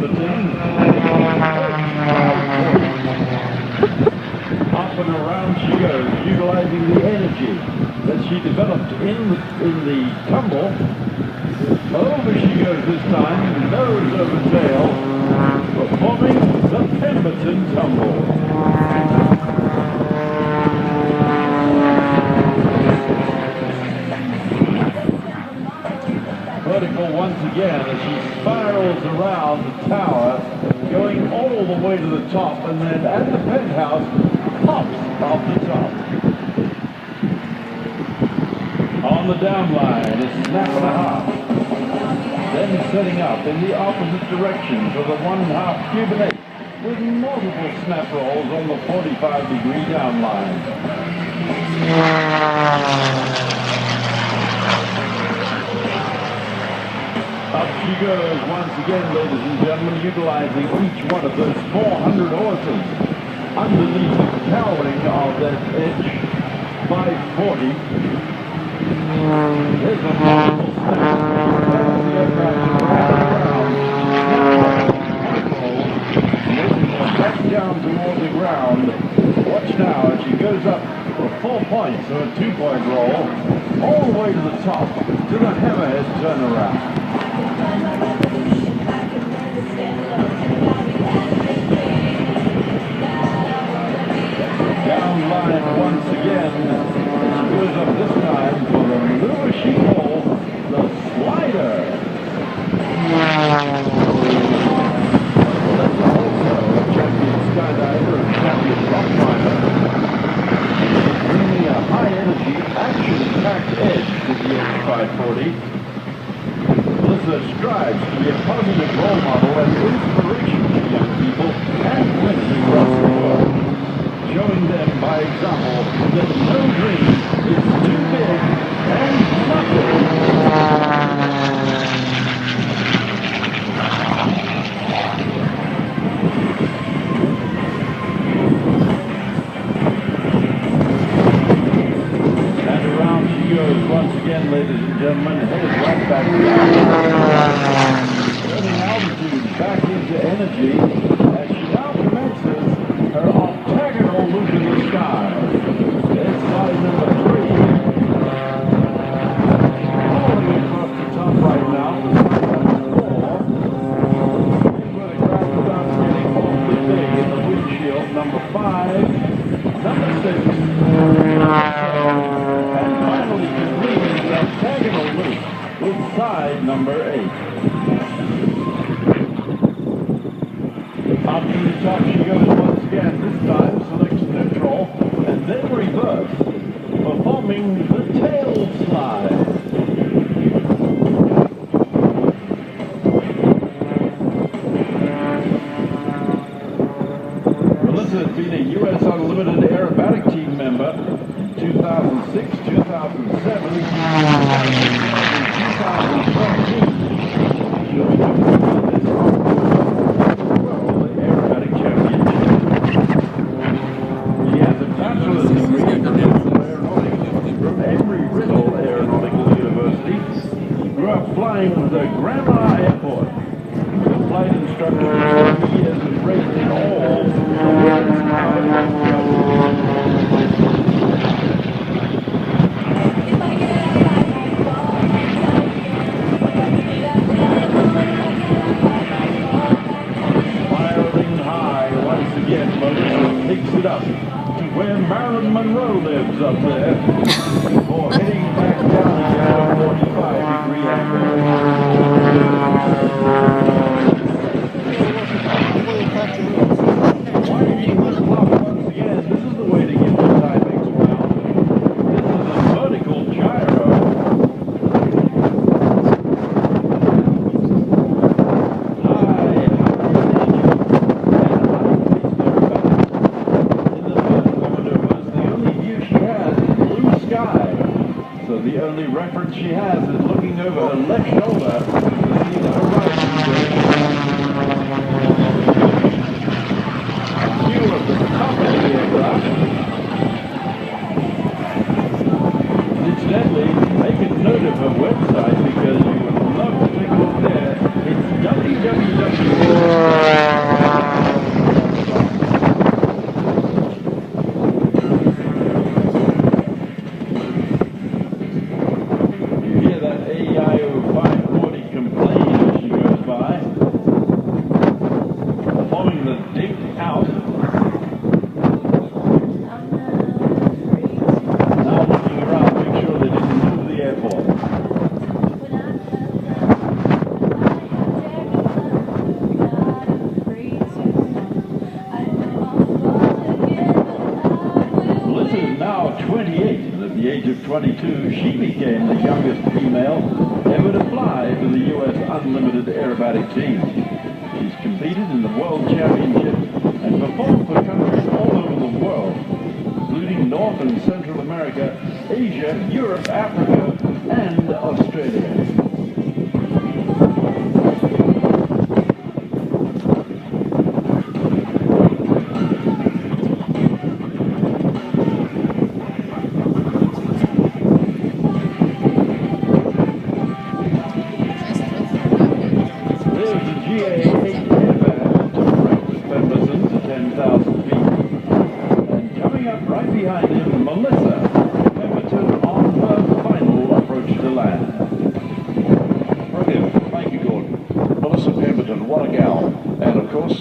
Pemberton. Up and around she goes, utilizing the energy that she developed in the tumble. Over she goes this time, nose over tail, performing the Pemberton tumble. Vertical once again as she spirals around the tower, going all the way to the top, and then at the penthouse, pops off the top. On the downline, a snap and a half. Then setting up in the opposite direction for the 1.5 cubic 8 with multiple snap rolls on the 45-degree downline. Up she goes once again, ladies and gentlemen, utilizing each one of those 400 horses underneath the cowling of that edge 540. There's a multiple snap. As the aircraft around, moving back down toward the ground. Watch now as she goes up for 4 points, so a 2-point roll, all the way to the top, to the hammerhead turnaround. Down line once again. She goes up this time for the maneuver she calls the slider. That's also a champion skydiver and champion rock climber. Bringing a high energy, action-packed edge to the H540. Melissa strives to be a positive role model and inspiration to young people and women across the world, showing them by example that no dream is too big and nothing. And around she goes once again, ladies and gentlemen, headed right back down. Turning altitude back into energy as she now commences her octagonal loop in the sky. It's slide number 3. Rolling across the top right now for slide number 4. Where the ground starts getting awfully big in the windshield. Number 5. Number 6. And finally completing the octagonal loop with side number 8. Up to the top she goes once again. This time selects neutral and then reverse, performing the tail slide. Melissa has been a U.S. Unlimited aerobatic team member in 2006, 2007, 2013. Flying the Grandma Airport. The flight instructor for 20 years has raced in all the women's Spiraling high once again, Melissa takes it up to where Marilyn Monroe lives up there before heading back down again at a 45-degree angle. Winding the clock once again. This is the way to get the Timex round. This is a vertical gyro. High in the vertical maneuvers, the only view she has is blue sky. So the only reference she has is looking over her left shoulder 22, she became the youngest female ever to fly for the U.S. Unlimited Aerobatic Team. She's competed in the World Championships and performed for countries all over the world, including North and Central America, Asia, Europe, Africa, and Australia. There's the GA-8 airbag to breakfast Pemberton to 10,000 feet. And coming up right behind him, Melissa Pemberton on her final approach to land. Brilliant. Thank you, Gordon. Melissa Pemberton, what a gal. And of course,